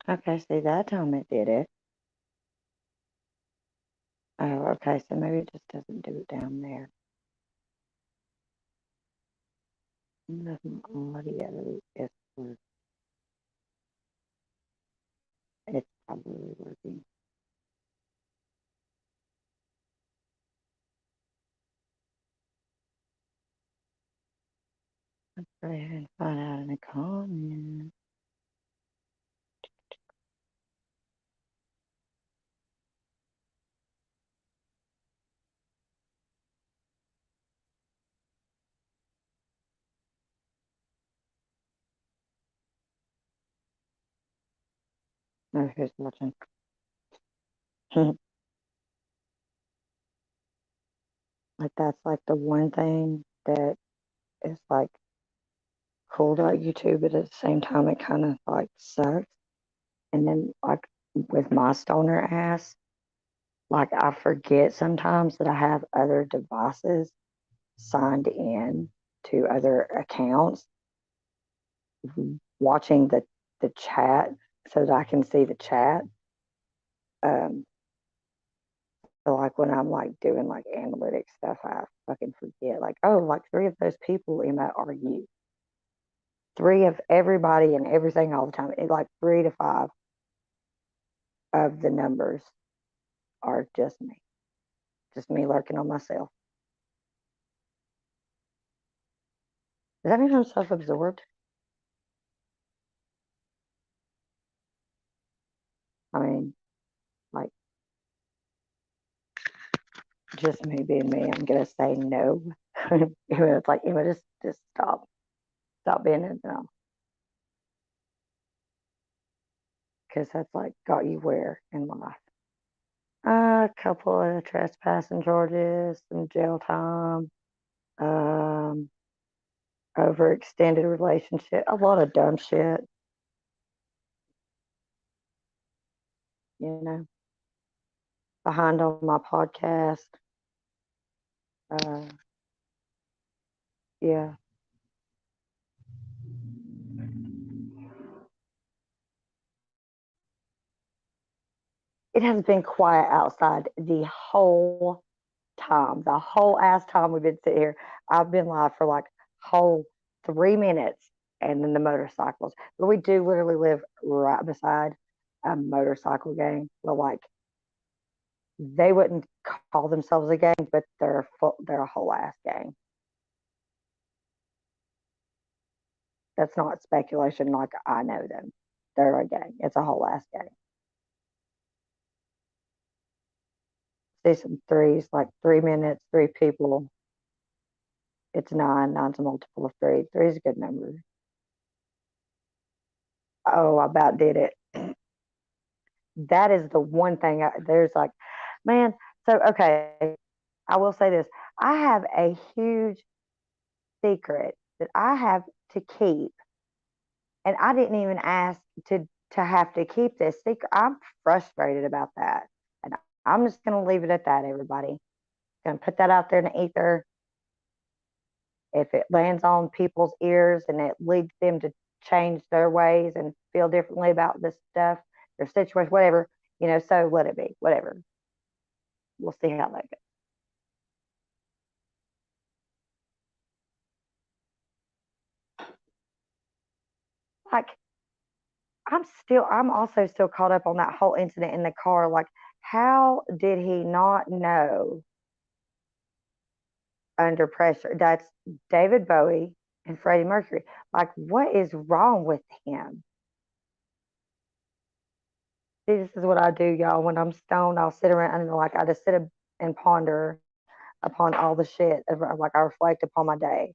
Okay, see, that time it did it. Oh, okay, so maybe it just doesn't do it down there. Nothing audio is working. It's probably working. Let's go ahead and find out in the comments. Oh, who's watching? Like, that's like the one thing that is like cool about YouTube, but at the same time, it kind of like sucks. And then, like, with my stoner ass, like, I forget sometimes that I have other devices signed in to other accounts, watching the chat so that I can see the chat. Um, so like when I'm like doing like analytic stuff, I fucking forget like, oh, like three of those people, Emma, are you. Three of everybody and everything all the time. It, like three to five of the numbers are just me lurking on myself. Does that mean I'm self-absorbed? I mean, like just me being me. I'm gonna say no. It's like Emma, just stop being it now, because that's like got you where in life. A couple of trespassing charges, some jail time, um, overextended relationship, a lot of dumb shit, you know, behind on my podcast. Uh, yeah, it has been quiet outside the whole time, the whole ass time we've been sitting here. I've been live for like whole 3 minutes, and then the motorcycles. But we do literally live right beside a motorcycle gang. Well, like they wouldn't call themselves a gang, but they're a whole ass gang. That's not speculation. Like I know them. They're a gang. It's a whole ass gang. Season threes, like 3 minutes, three people. It's nine. Nine's a multiple of three. Three is a good number. Oh, I about did it. That is the one thing there's like, man. So, okay, I will say this. I have a huge secret that I have to keep, and I didn't even ask to have to keep this secret. I'm frustrated about that, and I'm just gonna leave it at that. Everybody, gonna put that out there in the ether. If it lands on people's ears and it leads them to change their ways and feel differently about this stuff, their situation, whatever, so let it be. Whatever. We'll see how that goes. Like, I'm also still caught up on that whole incident in the car. Like, how did he not know under pressure? That's David Bowie and Freddie Mercury. Like, what is wrong with him? See, this is what I do, y'all. When I'm stoned, I'll sit around and like I just sit and ponder upon all the shit. Like I reflect upon my day.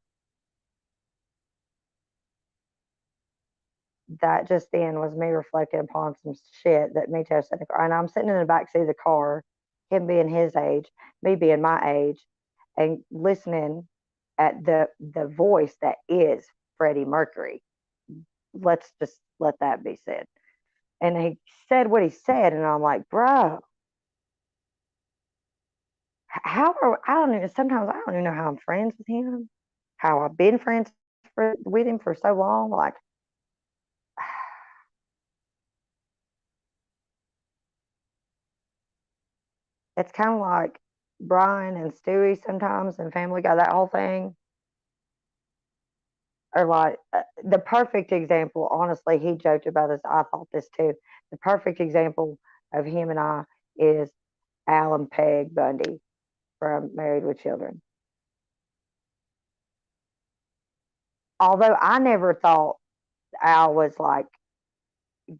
That just then was me reflecting upon some shit that me too said. And I'm sitting in the back seat of the car, him being his age, me being my age, and listening at the voice that is Freddie Mercury. Let's just let that be said. And he said what he said, and I'm like, bro, I don't even, sometimes I don't even know how I'm friends with him, how I've been friends with him for so long. Like, It's kind of like Brian and Stewie sometimes and Family Guy, that whole thing. Or like the perfect example, honestly, he joked about this. I thought this too. The perfect example of him and I is Alan Peg Bundy from Married with Children. Although I never thought Al was like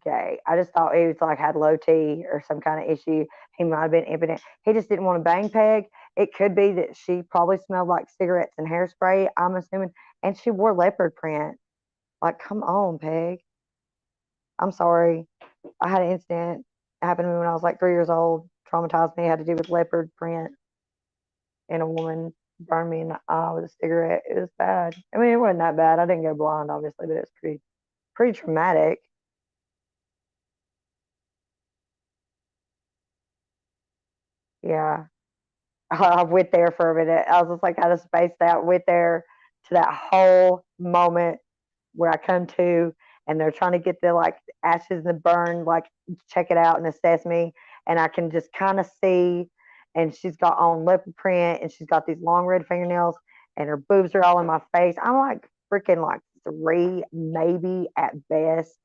gay. I just thought he was like had low T or some kind of issue. He might have been impotent. He just didn't want to bang Peg. It could be that she probably smelled like cigarettes and hairspray, I'm assuming, and she wore leopard print. Like, come on, Peg. I'm sorry. I had an incident happen to me when I was like 3 years old. Traumatized me. It had to do with leopard print, and a woman burned me in the eye with a cigarette. It was bad. I mean, it wasn't that bad. I didn't go blind, obviously, but it was pretty traumatic. Yeah. I went there for a minute. I was just like kind of spaced out, went there to that whole moment where I come to and they're trying to get the like ashes and the burn, like check it out and assess me. And I can just kind of see, and she's got on leopard print and she's got these long red fingernails and her boobs are all in my face. I'm like freaking like three, maybe at best.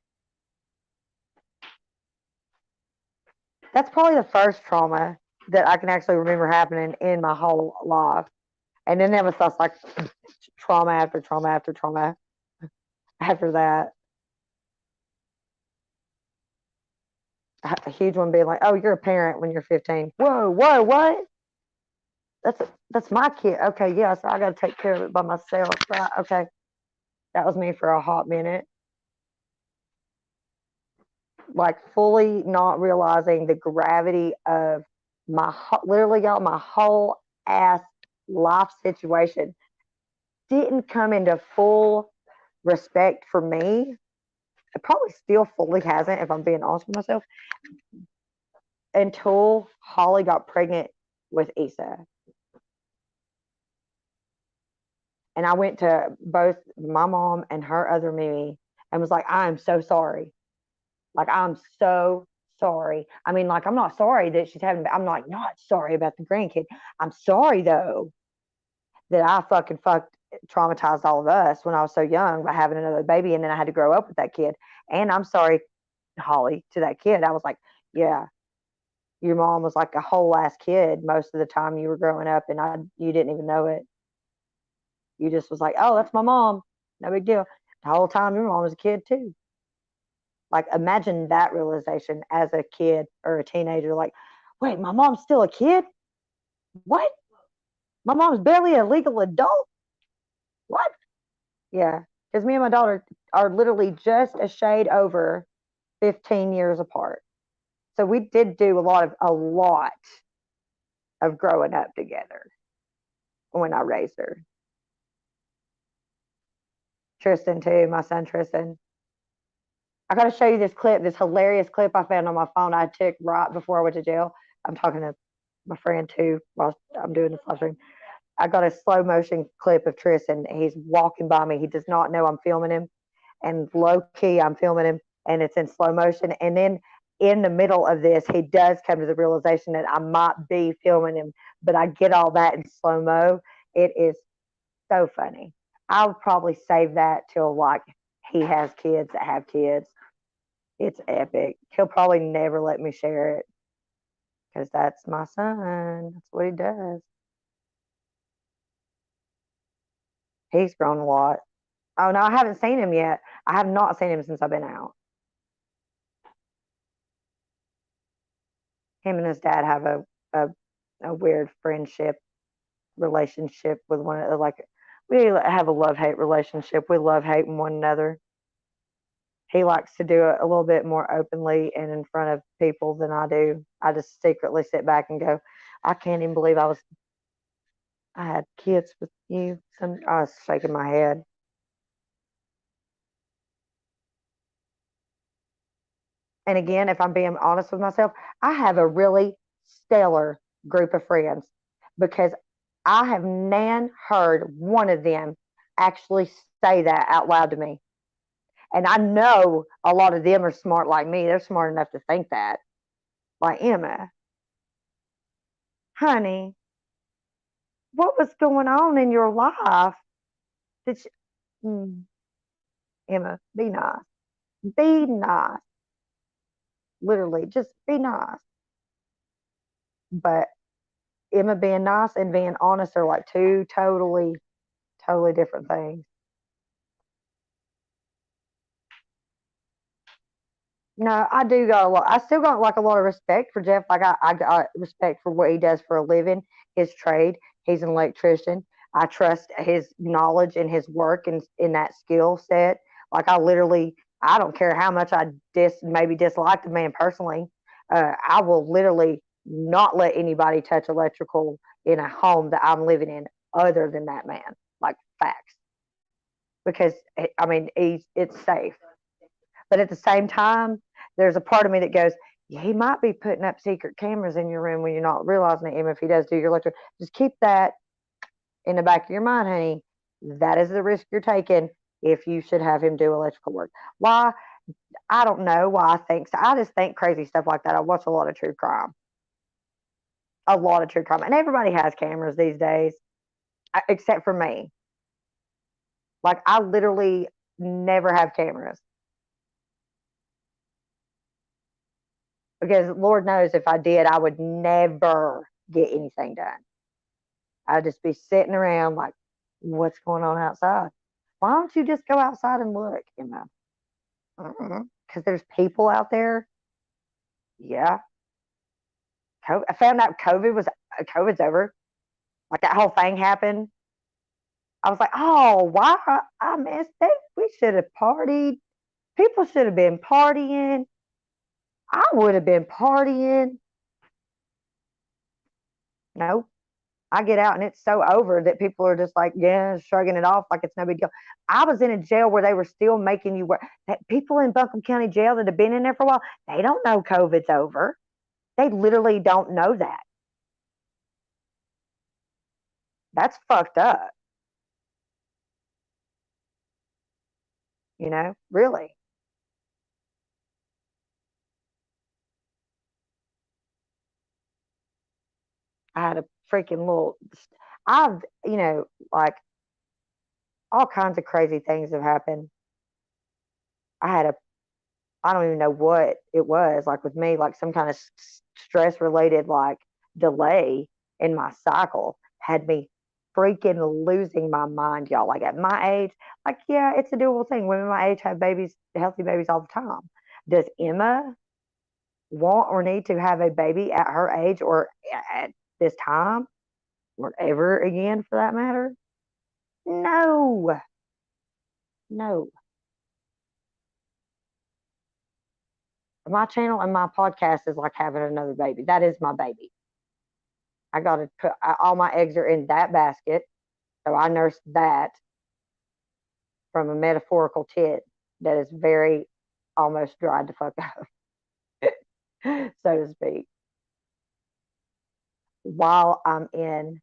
That's probably the first trauma that I can actually remember happening in my whole life. And then there was just like trauma after trauma after trauma after that. A huge one being like, "Oh, you're a parent when you're 15." Whoa, whoa, what? That's my kid. Okay, yeah, so I got to take care of it by myself, right? Okay, that was me for a hot minute, like fully not realizing the gravity of literally, y'all, my whole ass life situation didn't come into full respect for me. It probably still fully hasn't, if I'm being honest with myself, until Holly got pregnant with Issa. And I went to both my mom and her other Mimi and was like, I am so sorry. Like, I'm so sorry. I mean, like, I'm not sorry that she's having, I'm like, not sorry about the grandkid. I'm sorry, though, that I fucked, traumatized all of us when I was so young by having another baby. And then I had to grow up with that kid. And I'm sorry, Holly, to that kid. I was like, yeah, your mom was like a whole ass kid most of the time you were growing up and you didn't even know it. You just was like, oh, that's my mom. No big deal. The whole time your mom was a kid too. Like imagine that realization as a kid or a teenager. Like, wait, my mom's still a kid? What? My mom's barely a legal adult? What? Yeah. Because me and my daughter are literally just a shade over 15 years apart. So we did do a lot of growing up together when I raised her. Tristan too, my son Tristan. I got to show you this clip, this hilarious clip I found on my phone I took right before I went to jail. I'm talking to my friend too while I'm doing this live stream. I got a slow motion clip of Tristan. He's walking by me. He does not know I'm filming him. And low key, I'm filming him and it's in slow motion. And then in the middle of this, he does come to the realization that I might be filming him, but I get all that in slow mo. It is so funny. I'll probably save that till like he has kids that have kids. It's epic. He'll probably never let me share it because that's my son. That's what he does. He's grown a lot. Oh no, I haven't seen him yet. I have not seen him since I've been out. Him and his dad have a, a weird friendship relationship with one another. Like we have a love hate relationship. We love hating one another. He likes to do it a little bit more openly and in front of people than I do. I just secretly sit back and go, I can't even believe I had kids with you. I was shaking my head. And again, if I'm being honest with myself, I have a really stellar group of friends because I have nan heard one of them actually say that out loud to me. And I know a lot of them are smart like me. They're smart enough to think that, like Emma. honey, what was going on in your life? Did you, Emma, be nice. Be nice. Literally, just be nice. But Emma being nice and being honest are like two totally different things. No, I do got a lot. I still got like a lot of respect for Jeff. Like I got respect for what he does for a living, his trade. He's an electrician. I trust his knowledge and his work and in that skill set. Like I don't care how much I maybe dislike the man personally. I will literally not let anybody touch electrical in a home that I'm living in other than that man. Like facts, because I mean it's safe. But at the same time, there's a part of me that goes, yeah, he might be putting up secret cameras in your room when you're not realizing it. Even if he does do your electric, just keep that in the back of your mind, honey. That is the risk you're taking if you should have him do electrical work. Why? I don't know why I think so. I just think crazy stuff like that. I watch a lot of true crime, and everybody has cameras these days, except for me. Like I literally never have cameras because Lord knows if I did, I would never get anything done. I'd just be sitting around like, what's going on outside? Why don't you just go outside and look? You know, because there's people out there. Yeah, I found out COVID's over. Like that whole thing happened. I was like, oh, why I missed it. We should have partied. People should have been partying. I would have been partying. Nope. I get out and it's so over that people are just like, yeah, shrugging it off like it's no big deal. I was in a jail where they were still making you wear that. People in Buncombe County Jail that have been in there for a while, they don't know COVID's over. They literally don't know that. That's fucked up. Really. I had a freaking little, I've, like all kinds of crazy things have happened. I had a I don't even know what it was, like with me, like some kind of stress related like delay in my cycle had me freaking losing my mind, y'all. Like at my age, like, yeah, it's a doable thing. Women my age have babies, healthy babies all the time. Does Emma want or need to have a baby at her age or at this time or ever again for that matter? No, no. My channel and my podcast is like having another baby. That is my baby. I got to put all my eggs are in that basket. So I nursed that from a metaphorical tit that is very almost dried the fuck up, so to speak, while I'm in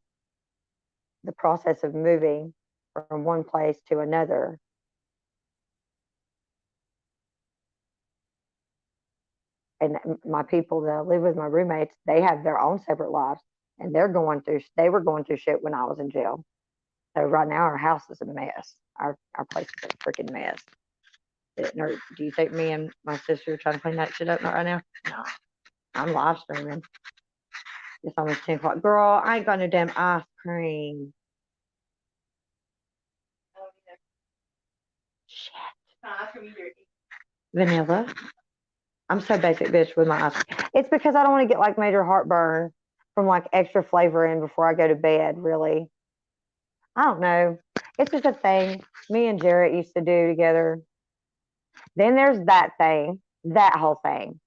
the process of moving from one place to another. And my people that I live with, my roommates, they have their own separate lives and they were going through shit when I was in jail. So right now our house is a mess. Our place is a freaking mess. Do you think me and my sister are trying to clean that shit up right now? No. I'm live streaming. It's almost 10 o'clock. Girl, I ain't got no damn ice cream. Shit. Vanilla. I'm so basic bitch with my ice cream. It's because I don't want to get like major heartburn from like extra flavor in before I go to bed, really. I don't know. It's just a thing me and Jarrett used to do together. Then there's that thing, that whole thing.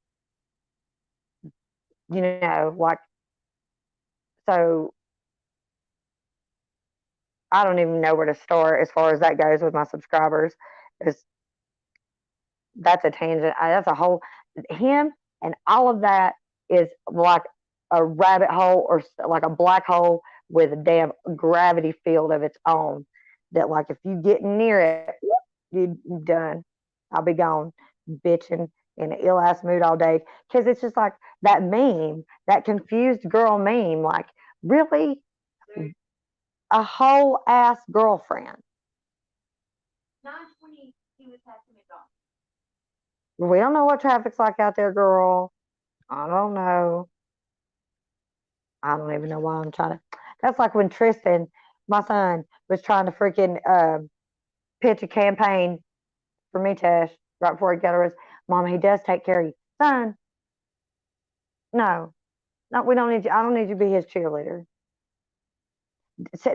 Like, so I don't even know where to start as far as that goes with my subscribers. Because that's a tangent. That's a whole him and all of that is like a rabbit hole or like a black hole with a damn gravity field of its own. That like if you get near it, you're done. I'll be gone, bitching in an ill ass mood all day because it's just like that meme, that confused girl meme. Like Really? A whole ass girlfriend. We don't know what traffic's like out there, girl. I don't know. I don't even know why I'm trying to. That's like when Tristan, my son, was trying to freaking pitch a campaign for me, Tash, right before he got arrested. Mom, he does take care of you. Son, no, no, we don't need you. I don't need you to be his cheerleader.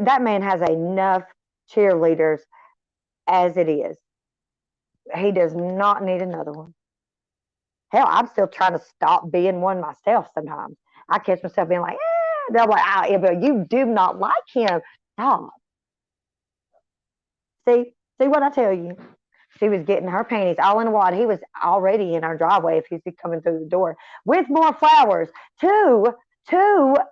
That man has enough cheerleaders as it is. He does not need another one. Hell, I'm still trying to stop being one myself sometimes. I catch myself being like, they're like, oh, yeah, but you do not like him. Stop. See what I tell you? She was getting her panties all in a wad. He was already in our driveway if he's coming through the door with more flowers. Two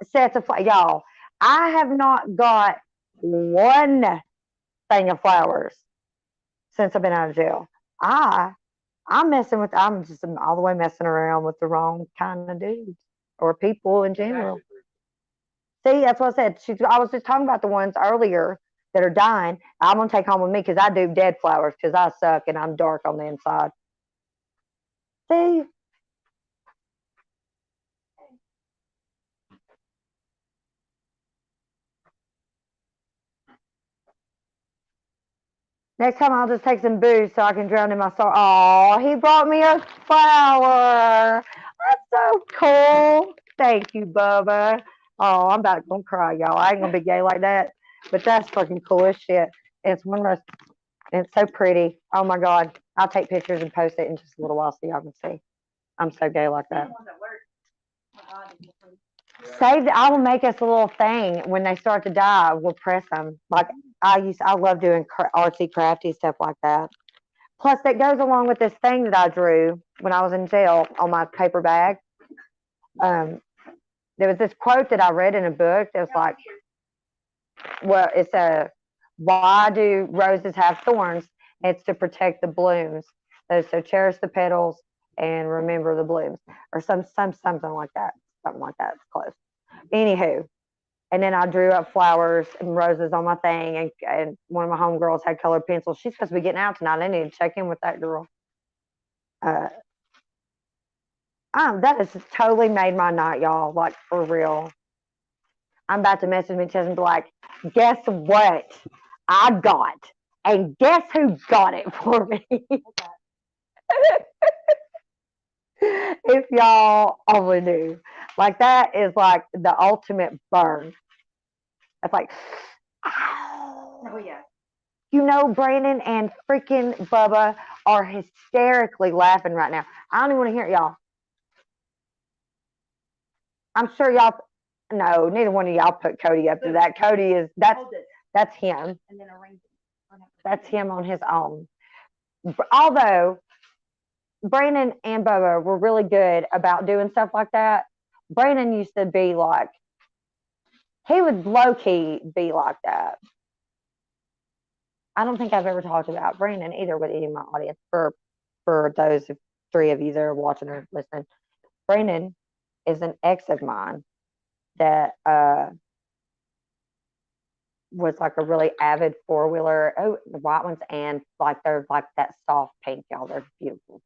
sets of flowers. Y'all, I have not got one thing of flowers since I've been out of jail. I'm just all the way messing around with the wrong kind of dudes or people in general. See, that's what I said. I was just talking about the ones earlier that are dying. I'm gonna take home with me because I do dead flowers because I suck and I'm dark on the inside. See, next time I'll just take some booze so I can drown in my sorrow. Oh, he brought me a flower. That's so cool. Thank you, Bubba. Oh, I'm about to gonna cry, y'all. I ain't gonna be gay like that, but that's fucking cool as shit. It's one of those. It's so pretty. Oh my god. I'll take pictures and post it in just a little while so y'all can see. I'm so gay like that. Save. I will make us a little thing when they start to die. We'll press them. Like I love doing artsy crafty stuff like that. Plus, that goes along with this thing that I drew when I was in jail on my paper bag. Um, there was this quote that I read in a book that was like, well, it's a why do roses have thorns? It's to protect the blooms. So cherish the petals and remember the blooms, or something like that. Something like that. It's close. Anywho, and then I drew up flowers and roses on my thing, and one of my homegirls had colored pencils. She's supposed to be getting out tonight. I need to check in with that girl. Uh, that has totally made my night, y'all. Like for real. I'm about to message me and be like, guess what? I got. And guess who got it for me? If y'all only knew. Like that is like the ultimate burn. It's like, ow. Oh yeah. You know, Brandon and freaking Bubba are hysterically laughing right now. I don't even want to hear it, y'all. I'm sure y'all. No, neither one of y'all put Cody up to that. Cody is that's him. That's him on his own. Although Brandon and Bubba were really good about doing stuff like that. Brandon used to be like, he would low key be like that. I don't think I've ever talked about Brandon either with any of my audience. For those three of you that are watching or listening, Brandon is an ex of mine that was like a really avid four wheeler. Oh, the white ones, and like they're like that soft pink, y'all. They're beautiful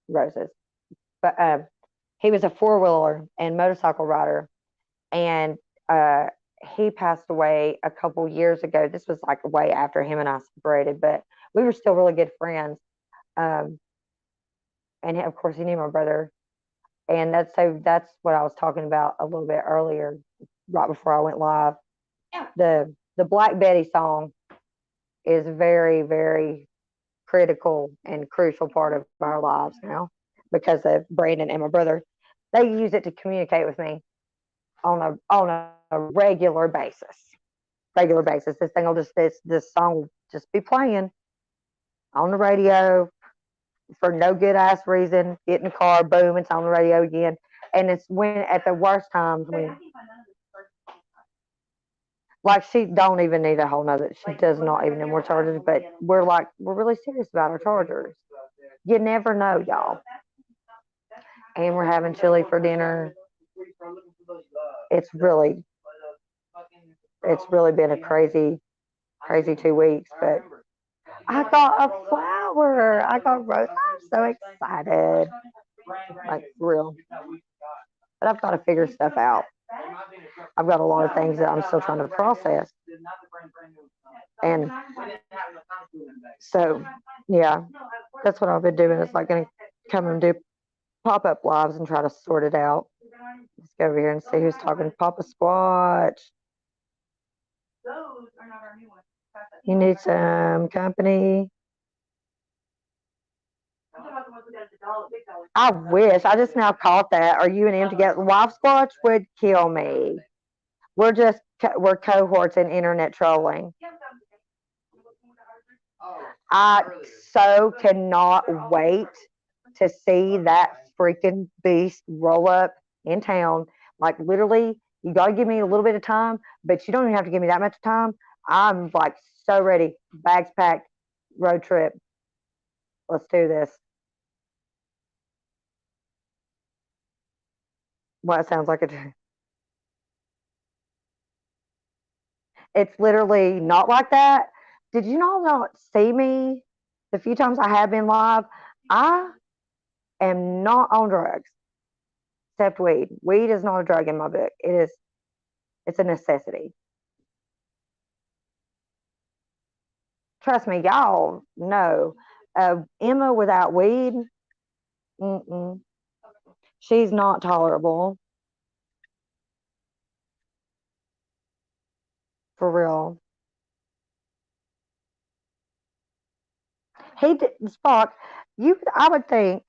roses. But he was a four wheeler and motorcycle rider, and he passed away a couple years ago. This was like way after him and I separated, but we were still really good friends. And of course, he knew my brother, and that's what I was talking about a little bit earlier, right before I went live. The Black Betty song is very, very critical and crucial part of our lives now because of Brandon and my brother. They use it to communicate with me on a regular basis. Regular basis. This thing will just this song will just be playing on the radio for no good ass reason. Get in the car, boom, it's on the radio again. And it's when at the worst times when like she don't even need a whole nother. She does not even need more chargers. But we're really serious about our chargers. You never know, y'all. And we're having chili for dinner. it's really been a crazy 2 weeks. But I got a flower. I got rose. I'm so excited, like real. But I've got to figure stuff out. I've got a lot of things that I'm still trying to process. And so, yeah, that's what I've been doing. It's like going to come and do pop up lives and try to sort it out. Let's go over here and see who's talking. Papa Squatch. You need some company. I wish. I just now caught that. Are you and him together? Wife Squatch would kill me. We're cohorts in internet trolling. I so cannot wait to see that freaking beast roll up in town. Like literally, you got to give me a little bit of time, but you don't even have to give me that much time. I'm like so ready. Bags packed, road trip. Let's do this. Well, it sounds like it. It's literally not like that. Did you not see me the few times I have been live? I am not on drugs except weed. Weed is not a drug in my book. It's a necessity. Trust me, y'all know. Emma without weed, mm-mm, she's not tolerable. For real. Spock, I would think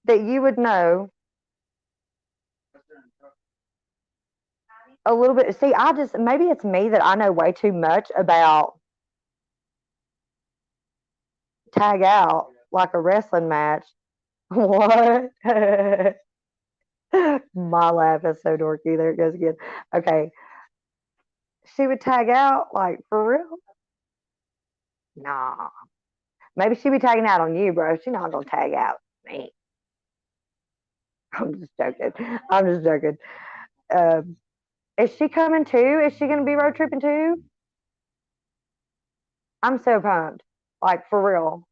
that you would know a little bit. See, maybe it's me that I know way too much about tag out like a wrestling match. What? My laugh is so dorky. There it goes again. Okay. She would tag out, like, for real? Nah. Maybe she'd be tagging out on you, bro. She's not gonna tag out me. I'm just joking. I'm just joking. Um, is she coming too? Is she gonna be road tripping too? I'm so pumped. Like for real.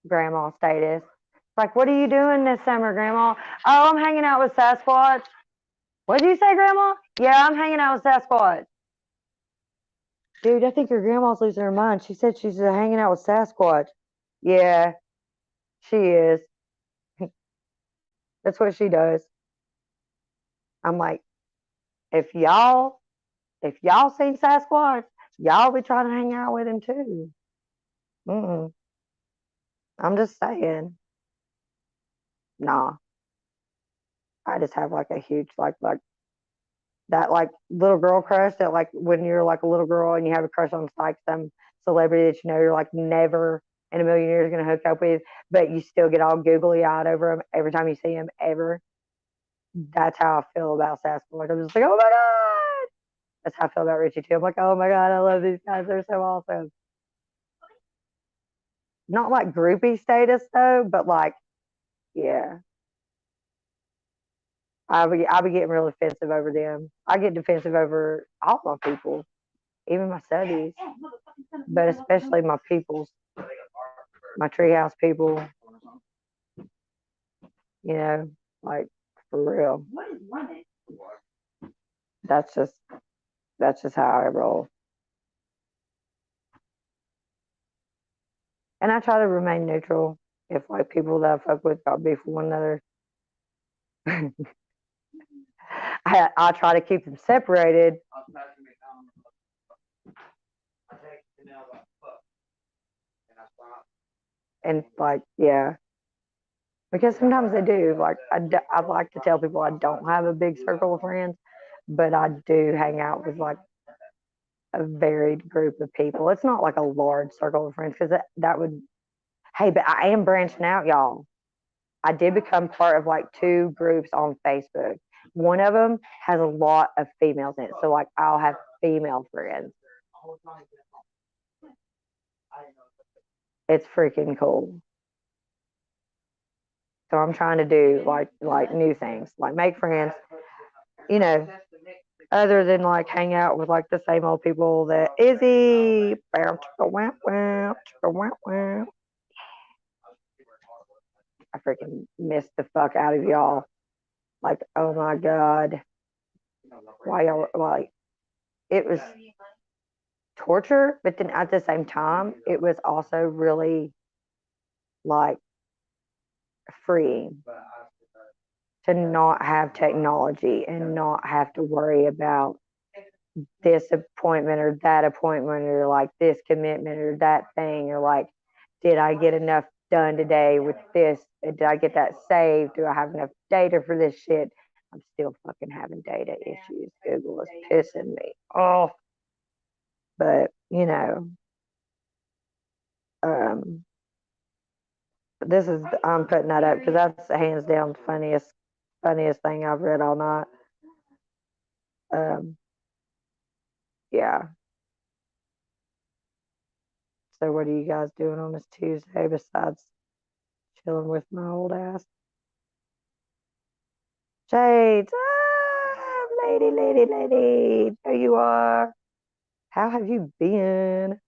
Grandma status. Like, what are you doing this summer, Grandma? Oh, I'm hanging out with Sasquatch. What did you say, Grandma? Yeah, I'm hanging out with Sasquatch. Dude, I think your grandma's losing her mind. She said she's hanging out with Sasquatch. Yeah, she is. That's what she does. I'm like, if y'all seen Sasquatch, y'all be trying to hang out with him too. Mm-mm. I'm just saying. Nah, I just have like a huge like that like little girl crush that like when you're like a little girl and you have a crush on like some celebrity that you know you're like never in a million years gonna hook up with, but you still get all googly eyed over him every time you see him ever. That's how I feel about Sasquatch. I'm just like, oh my god. That's how I feel about Richie too. I'm like, oh my god, I love these guys. They're so awesome. Not like groupie status though, but like, yeah, I be getting real offensive over them. I get defensive over all my people, even my studies, but especially my peoples, my treehouse people. You know, like for real. That's just that's just how I roll. And I try to remain neutral. If like people that I fuck with got beef with one another, I try to keep them separated. And like, yeah, because sometimes they do. Like, I like to tell people I don't have a big circle of friends, but I do hang out with like a varied group of people. It's not like a large circle of friends because that would, hey, but I am branching out, y'all. I did become part of like two groups on Facebook. One of them has a lot of females in it. So, like, I'll have female friends. It's freaking cool. So I'm trying to do like new things, like make friends, you know, other than like hang out with like the same old people that Izzy. I freaking missed the fuck out of y'all. Like, oh my god, why y'all like it was torture, but then at the same time, it was also really like freeing to not have technology and not have to worry about this appointment or that appointment or like this commitment or that thing or like did I get enough done today with this? Did I get that saved? Do I have enough data for this shit? I'm still fucking having data issues. Google is pissing me off. But, um, this is, I'm putting that up because that's hands down the funniest thing I've read all night. Um, yeah. So what are you guys doing on this Tuesday besides chilling with my old ass? Shades, lady, there you are. How have you been?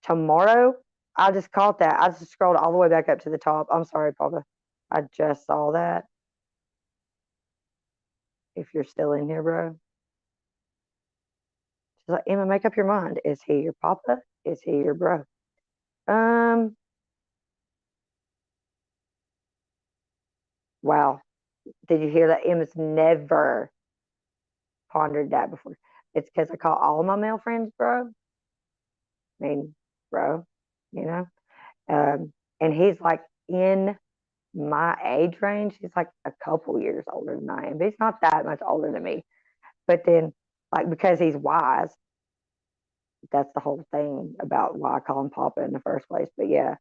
Tomorrow? I just caught that. I just scrolled all the way back up to the top. I'm sorry, Papa. I just saw that. If you're still in here, bro. She's like, Emma, make up your mind. Is he your papa? Is he your bro? Um, wow. Did you hear that? Emma's never pondered that before. It's because I call all my male friends bro. I mean, bro, you know? And he's like in my age range. He's like a couple years older than I am, but he's not that much older than me. But then, like, because he's wise, that's the whole thing about why I call him Papa in the first place. But yeah,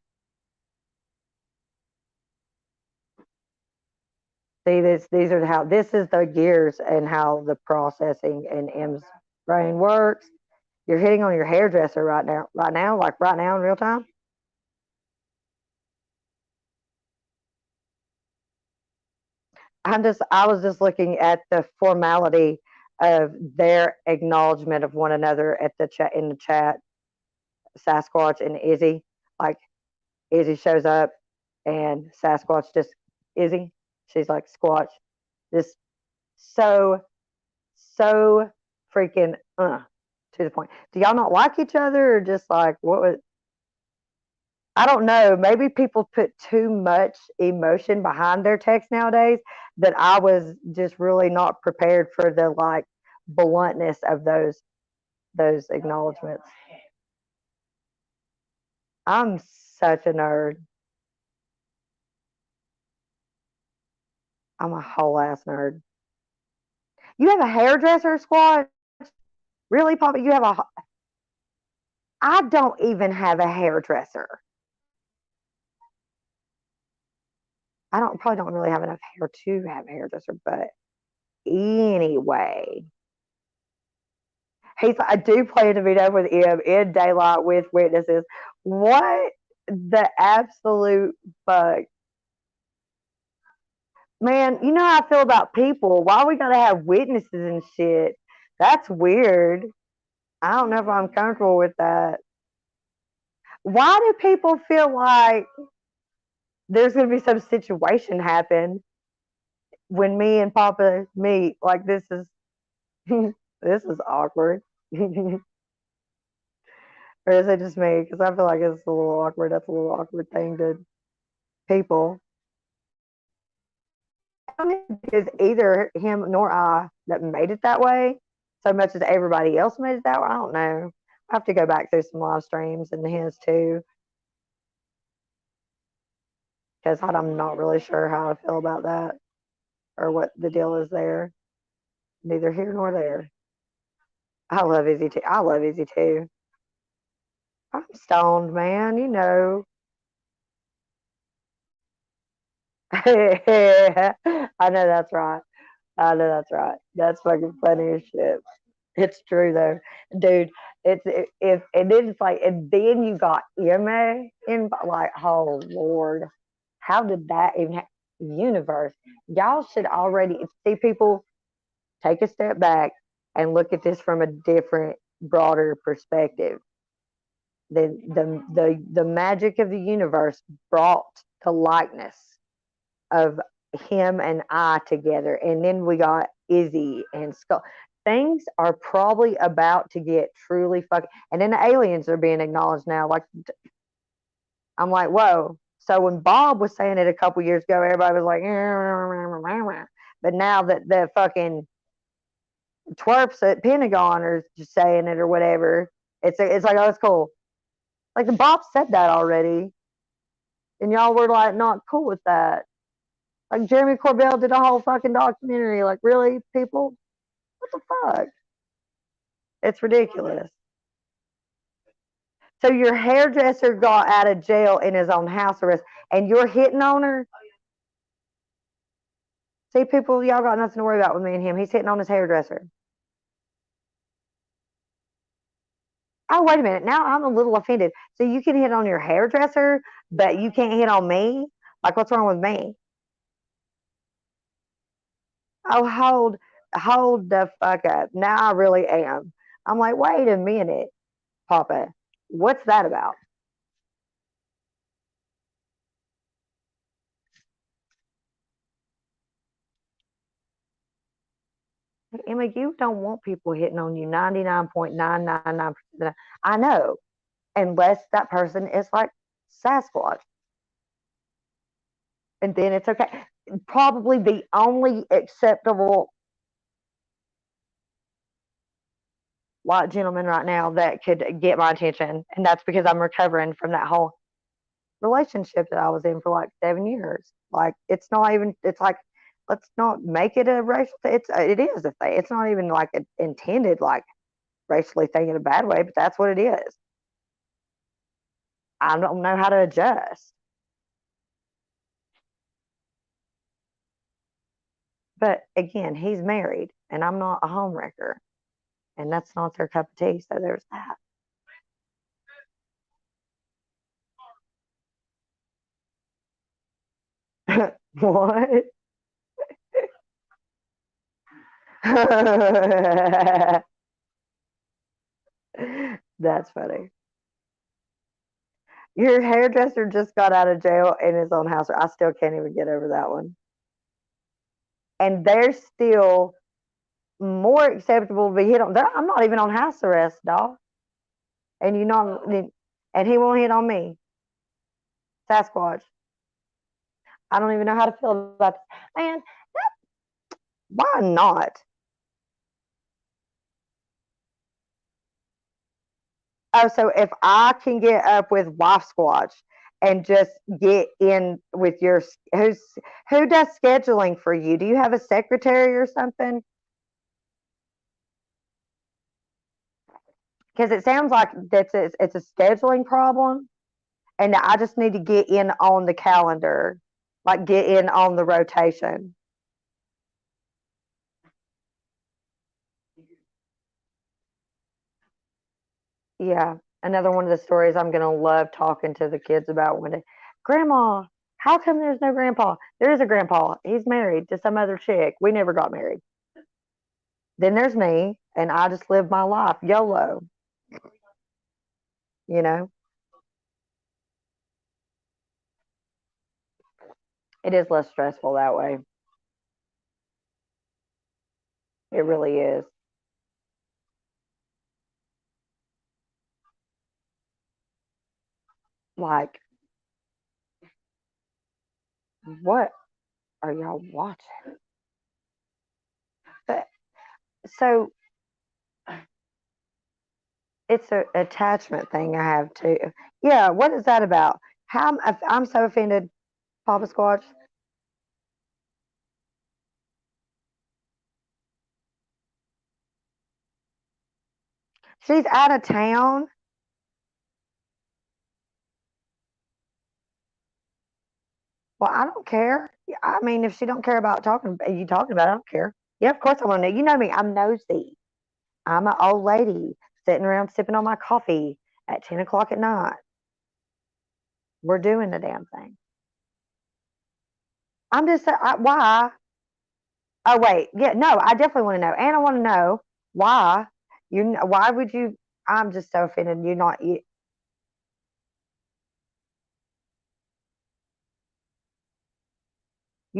see, these are how this is the gears and how the processing in M's brain works. You're hitting on your hairdresser right now, like right now in real time. I was just looking at the formality of their acknowledgement of one another at the chat in the chat. Sasquatch and Izzy, like Izzy shows up and Sasquatch just Izzy. She's like Squatch, just so so freaking to the point. Do y'all not like each other or just like what was? I don't know. Maybe people put too much emotion behind their text nowadays that I was just really not prepared for the like bluntness of those acknowledgments. I'm such a nerd. I'm a whole ass nerd. You have a hairdresser squad? Really, Papa? You have a? I don't even have a hairdresser. I don't probably don't really have enough hair to have a hairdresser, but anyway, I do plan to meet up with him in daylight with witnesses. What the absolute fuck? Man, you know how I feel about people. Why we gotta have witnesses and shit? That's weird. I don't know if I'm comfortable with that. Why do people feel like there's gonna be some situation happen when me and Papa meet? Like this is this is awkward. Or is it just me? Because I feel like it's a little awkward. That's a little awkward thing to people. I don't think it's either him nor I that made it that way so much as everybody else made it that way. I don't know. I have to go back through some live streams and his too because I'm not really sure how I feel about that or what the deal is there. Neither here nor there. I love Izzy too. I love Izzy too. I'm stoned, man. You know. I know that's right. I know that's right. That's fucking funny as shit. It's true though, dude. If and then it's like, and then you got Emma in, like, oh Lord, how did that even universe? Y'all should already see, people, take a step back and look at this from a different, broader perspective. The magic of the universe brought the likeness of him and I together, and then we got Izzy and Skull. Things are probably about to get truly fucking, and then the aliens are being acknowledged now. Like, I'm like, whoa. So when Bob was saying it a couple years ago, everybody was like, but now that the fucking twerps at Pentagon are just saying it or whatever, it's like, oh, it's cool. Like, the Bob said that already, and y'all were like not cool with that. Like, Jeremy Corbell did a whole fucking documentary. Like, really, people? What the fuck? It's ridiculous. So your hairdresser got out of jail and is on house arrest, and you're hitting on her? See, people, y'all got nothing to worry about with me and him. He's hitting on his hairdresser. Oh, wait a minute. Now I'm a little offended. So you can hit on your hairdresser, but you can't hit on me? Like, what's wrong with me? Oh, hold the fuck up. Now I really am. I'm like, wait a minute, Papa. What's that about? Emma, you don't want people hitting on you 99.999%. I know, unless that person is like Sasquatch, and then it's okay. Probably the only acceptable white gentleman right now that could get my attention, and that's because I'm recovering from that whole relationship that I was in for like 7 years. Like, it's not even. It's like, let's not make it a racial thing. It is a thing. It's not even like intended like racially thing in a bad way, but that's what it is. I don't know how to adjust. But again, he's married, and I'm not a homewrecker, and that's not their cup of tea. So there's that. What? That's funny. Your hairdresser just got out of jail and is on house. I still can't even get over that one. And they're still more acceptable to be hit on. I'm not even on house arrest, dog. And you know, and he won't hit on me, Sasquatch. I don't even know how to feel about this. Man, why not? Oh, so if I can get up with Wife Squatch and just get in with your, who does scheduling for you? Do you have a secretary or something? Because it sounds like it's a scheduling problem, and I just need to get in on the calendar, like get in on the rotation. Yeah, another one of the stories I'm gonna love talking to the kids about one day. Grandma, how come there's no grandpa? There is a grandpa. He's married to some other chick. We never got married. Then there's me, and I just live my life YOLO. You know, it is less stressful that way. It really is. Like, what are y'all watching? But so it's a attachment thing I have too. Yeah, what is that about? How I'm so offended, Papa Squatch. She's out of town. Well, I don't care. I mean, if she don't care about talking, you talking about, it, I don't care. Yeah, of course I want to know. You know me, I'm nosy. I'm an old lady sitting around sipping on my coffee at 10 o'clock at night. We're doing the damn thing. I'm just saying, why? Oh, wait. Yeah, no, I definitely want to know. And I want to know why. Why would you? I'm just so offended. You're not. You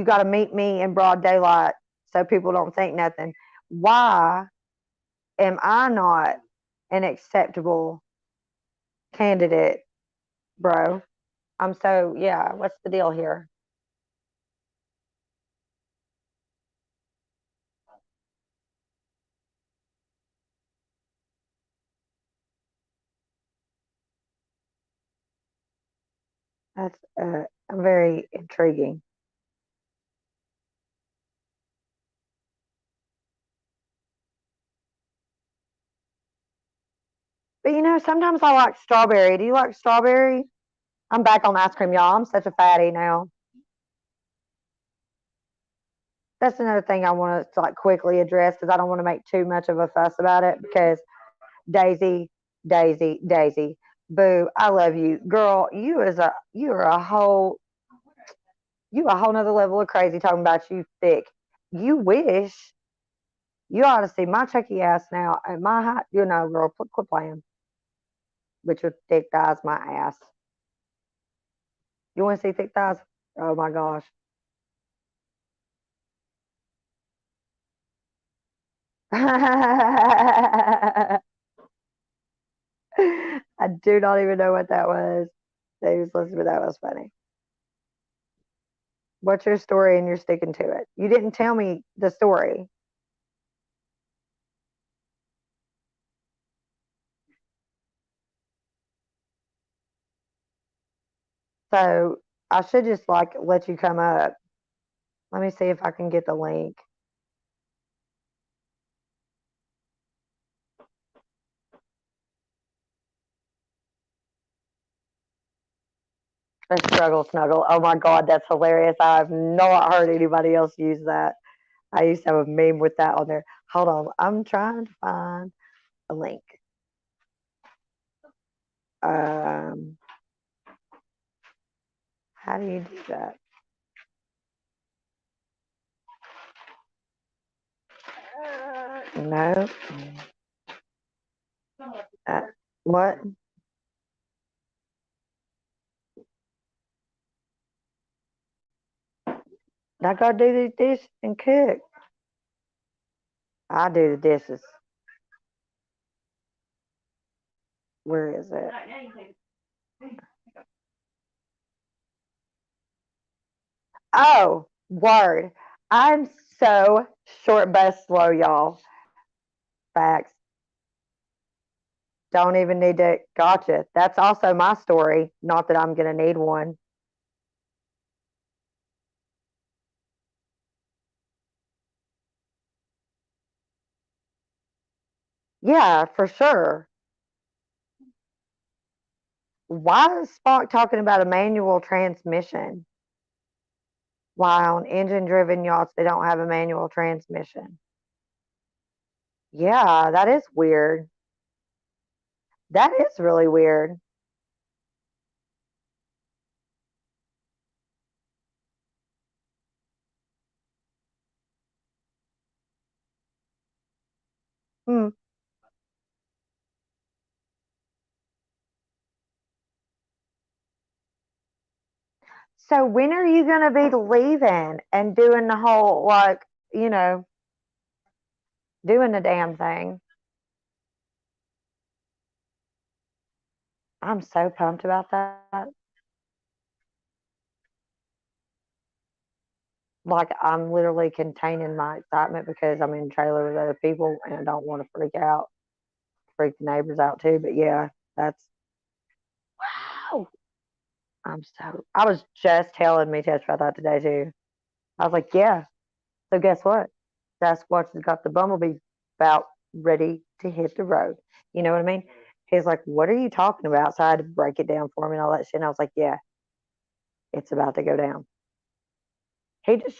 got to meet me in broad daylight so people don't think nothing. Why am I not an acceptable candidate, bro? I'm so, yeah, what's the deal here? That's very intriguing. But sometimes I like strawberry. Do you like strawberry? I'm back on ice cream, y'all. I'm such a fatty now. That's another thing I want to like quickly address because I don't want to make too much of a fuss about it because Daisy, Daisy, Daisy, boo, I love you, girl. You a whole nother level of crazy talking about you thick. You wish you ought to see my chucky ass now at my height. Girl, quit playing with your thick thighs, my ass. You want to see thick thighs? Oh my gosh. I do not even know what that was. They was listening, but that was funny. What's your story and you're sticking to it? You didn't tell me the story. So I should just like let you come up. Let me see if I can get the link. A struggle snuggle. Oh my God, that's hilarious. I've not heard anybody else use that. I used to have a meme with that on there. Hold on. I'm trying to find a link. Um, how do you do that? No. Uh, what? I gotta do the dishes and cook. I do the dishes. Where is it? Oh, word. I'm so short bus slow, y'all. Facts. Don't even need to. Gotcha. That's also my story. Not that I'm going to need one. Yeah, for sure. Why is Spock talking about a manual transmission? Why on engine driven yachts they don't have a manual transmission? Yeah, that is weird. That is really weird. Hmm. So when are you going to be leaving and doing the whole, like, you know, doing the damn thing? I'm so pumped about that. Like, I'm literally containing my excitement because I'm in a trailer with other people and I don't want to freak the neighbors out too. But yeah, that's wow. I was just telling me Tess about that today too. I was like, yeah. So guess what? Sasquatch has got the bumblebee about ready to hit the road. You know what I mean? He's like, what are you talking about? So I had to break it down for him and all that shit. And I was like, yeah, it's about to go down. He just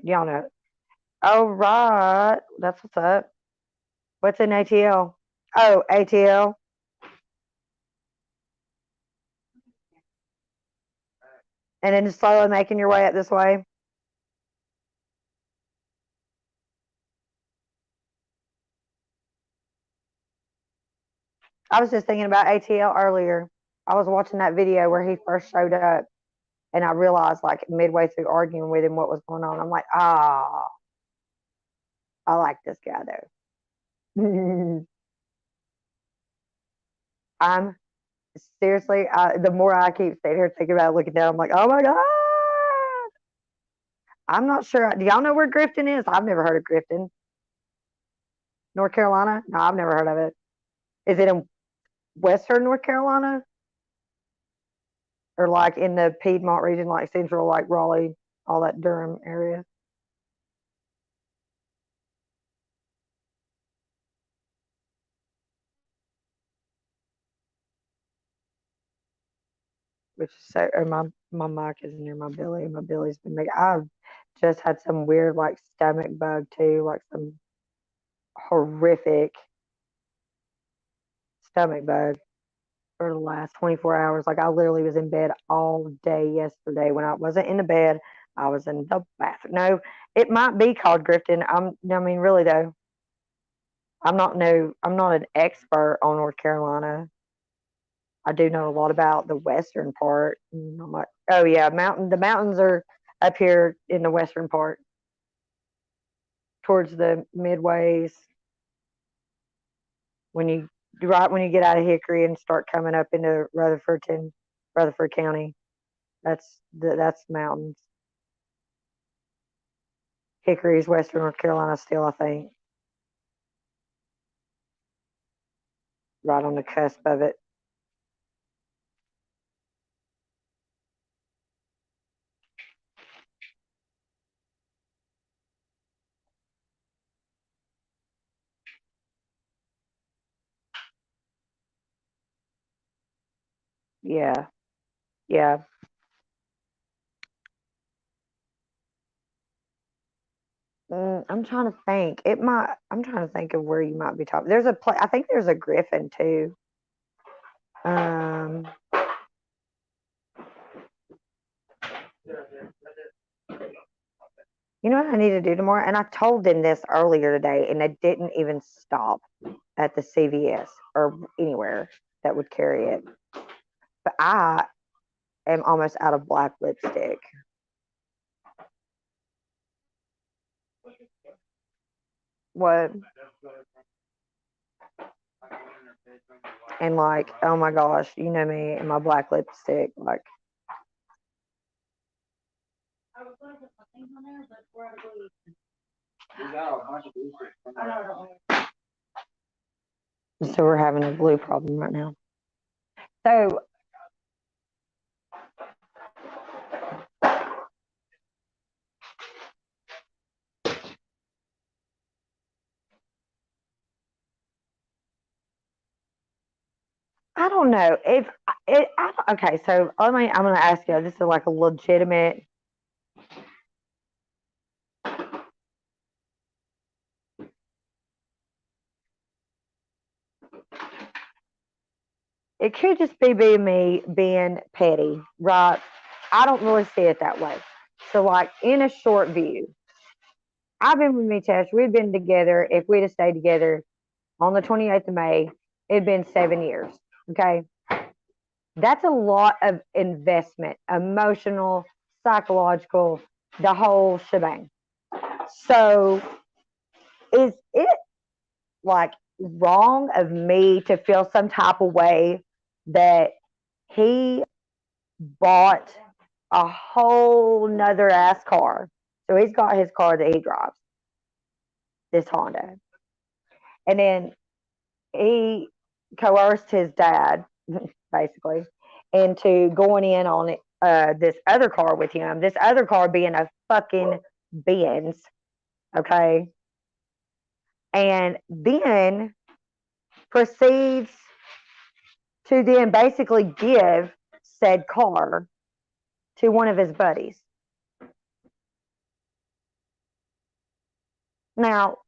y'all know. Oh, right. That's what's up. What's in ATL? Oh, ATL. And then just slowly making your way up this way. I was just thinking about ATL earlier. I was watching that video where he first showed up, and I realized, like, midway through arguing with him what was going on. I'm like, ah, I like this guy though. I'm seriously, the more I keep sitting here thinking about it, looking down, I'm like, oh my God. I'm not sure. Do y'all know where Grifton is? I've never heard of Grifton. North Carolina? No, I've never heard of it. Is it in Western North Carolina? Or like in the Piedmont region, like central, like Raleigh, all that Durham area? Which is so, or my mic is near my belly. My belly's been making, I've just had some weird, like, stomach bug too, like some horrific stomach bug for the last 24 hours. Like, I literally was in bed all day yesterday. When I wasn't in the bed, I was in the bathroom. No, it might be called Grifton. I mean, really though, I'm not an expert on North Carolina. I do know a lot about the western part. And I'm like, oh yeah, the mountains are up here in the western part, towards the midways. When you right when you get out of Hickory and start coming up into Rutherford County, that's mountains. Hickory's western North Carolina still, I think, right on the cusp of it. Yeah, yeah. I'm trying to think. It might. I'm trying to think of where you might be talking. There's a place. I think there's a Griffin too. Um, you know what I need to do tomorrow? And I told them this earlier today, and they didn't even stop at the CVS or anywhere that would carry it. But I am almost out of black lipstick. What? And like, oh my gosh, you know me and my black lipstick. Like, so we're having a blue problem right now. So I don't know if it. Okay, so I'm going to ask you. This is like a legitimate. It could just be being me being petty, right? I don't really see it that way. So, like, in a short view, I've been with me, Tesh. We've been together. If we'd have stayed together on the 28th of May, it'd been 7 years. Okay. That's a lot of investment, emotional, psychological, the whole shebang. So, is it like wrong of me to feel some type of way that he bought a whole nother ass car? So he's got his car that he drives, this Honda. And then he coerced his dad, basically, into going in on this other car with him. This other car being a fucking Benz, okay? And then proceeds to then basically give said car to one of his buddies. Now,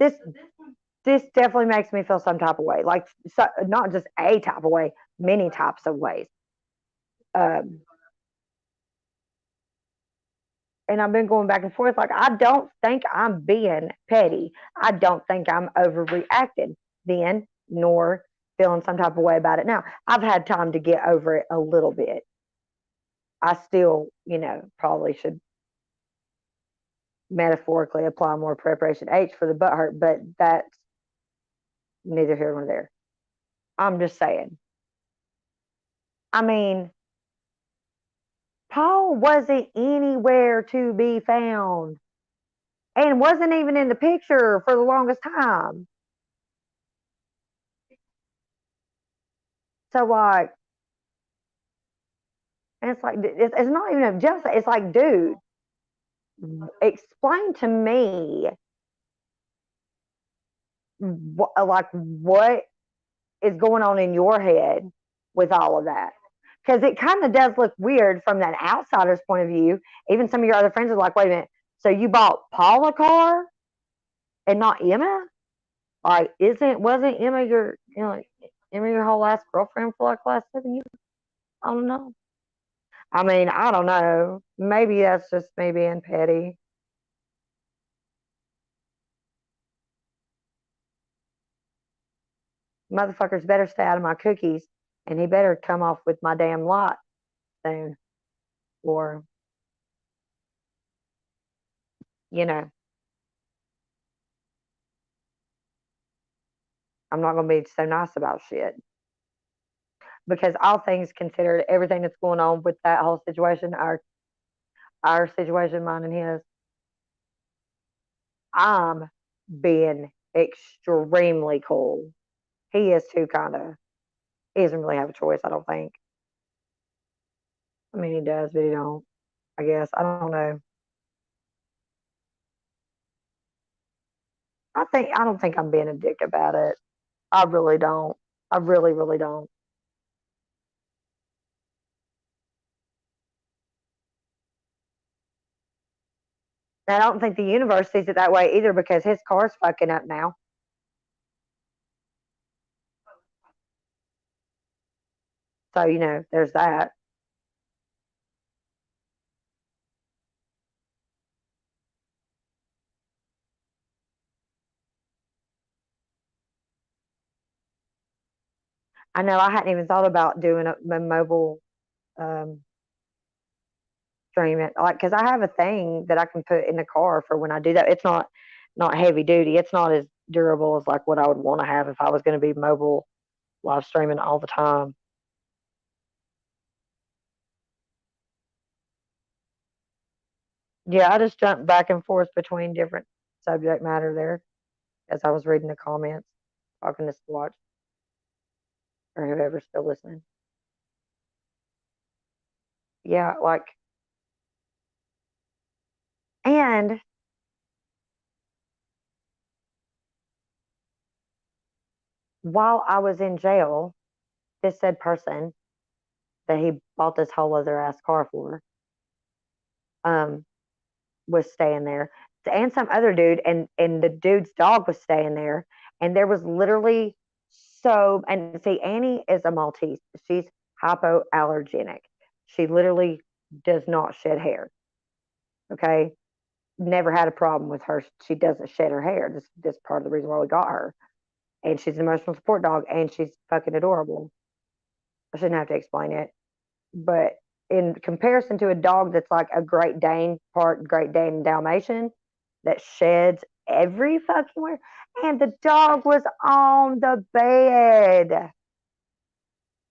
this this definitely makes me feel some type of way. Like, so, not just a type of way, many types of ways. Um, and I've been going back and forth. Like, I don't think I'm being petty. I don't think I'm overreacting then, nor feeling some type of way about it now. I've had time to get over it a little bit. I still, probably should metaphorically apply more preparation H for the butt hurt, but that's neither here nor there. I'm just saying. I mean, Paul wasn't anywhere to be found and wasn't even in the picture for the longest time. So, like, and it's like, it's not even a jealousy. It's like, dude, explain to me, what is going on in your head with all of that. Because it kind of does look weird from that outsider's point of view. Even some of your other friends are like, wait a minute, so you bought Paul a car and not Emma? Like, wasn't Emma Emma your whole last girlfriend for like the last 7 years? I don't know. I mean, I don't know. Maybe that's just me being petty. Motherfuckers better stay out of my cookies, and he better come off with my damn lot soon, or you know, I'm not gonna be so nice about shit. Because all things considered, everything that's going on with that whole situation, our situation, mine and his, I'm being extremely cool. He is too, kind of. He doesn't really have a choice, I don't think. I mean, he does, but he don't. I guess I don't know. I don't think I'm being a dick about it. I really don't. I really, really don't. And I don't think the universe sees it that way either because his car's fucking up now. So, there's that. I know I hadn't even thought about doing a mobile um, stream it, like, because I have a thing that I can put in the car for when I do that. It's not heavy duty. It's not as durable as like what I would want to have if I was going to be mobile live streaming all the time. Yeah, I just jumped back and forth between different subject matter there as I was reading the comments, talking to Squatch or whoever's still listening. Yeah, like, and while I was in jail, this said person that he bought this whole other ass car for, um, was staying there, and some other dude, and the dude's dog was staying there, and there was literally and see, Annie is a Maltese. She's hypoallergenic. She literally does not shed hair. Okay, never had a problem with her. She doesn't shed her hair. This part of the reason why we got her, and she's an emotional support dog, and she's fucking adorable. I shouldn't have to explain it, but in comparison to a dog that's like a Great Dane, part Great Dane and Dalmatian, that sheds every fucking where, and the dog was on the bed.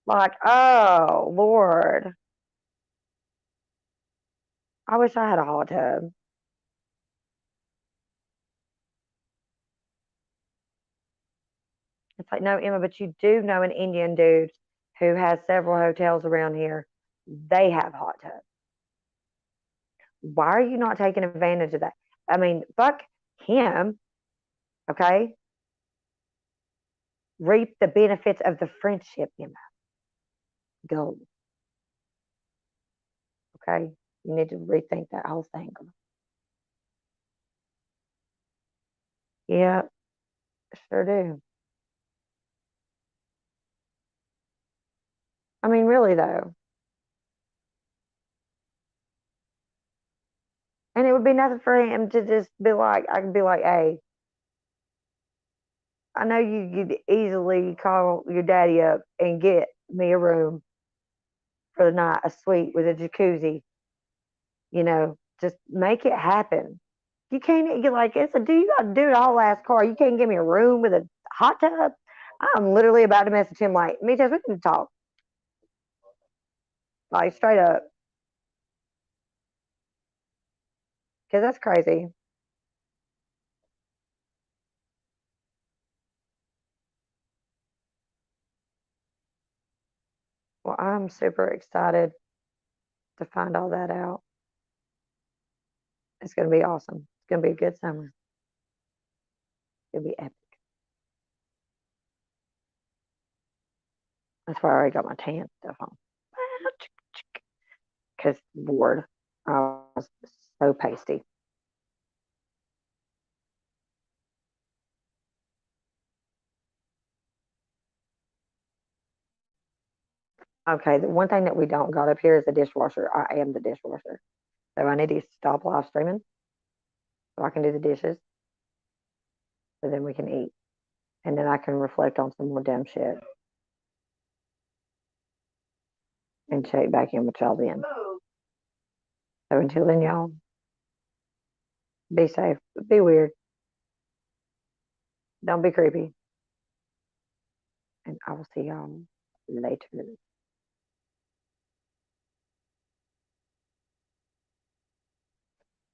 Like, oh Lord, I wish I had a hot tub. It's like, no, Emma, but you do know an Indian dude who has several hotels around here. They have hot tubs. Why are you not taking advantage of that? I mean, fuck him, okay? Reap the benefits of the friendship, Emma. Go, okay? You need to rethink that whole thing. Yeah, sure do. I mean, really though. And it would be nothing for him to just be like, I could be like, hey, I know you could easily call your daddy up and get me a room for the night, a suite with a jacuzzi, just make it happen. You can't, you're like, it's a, do you got to do it all last car? You can't give me a room with a hot tub? I'm literally about to message him like, me too, we can talk. Like, straight up. Because that's crazy. Well, I'm super excited to find all that out. It's going to be awesome. It's going to be a good summer. It'll be epic. That's why I already got my tan stuff on. Because Lord, I was so pasty. Okay, the one thing that we don't got up here is the dishwasher. I am the dishwasher. So I need to stop live streaming so I can do the dishes. So then we can eat. And then I can reflect on some more dumb shit and check back in with y'all then. So until then, y'all, be safe. Be weird. Don't be creepy. And I will see y'all later.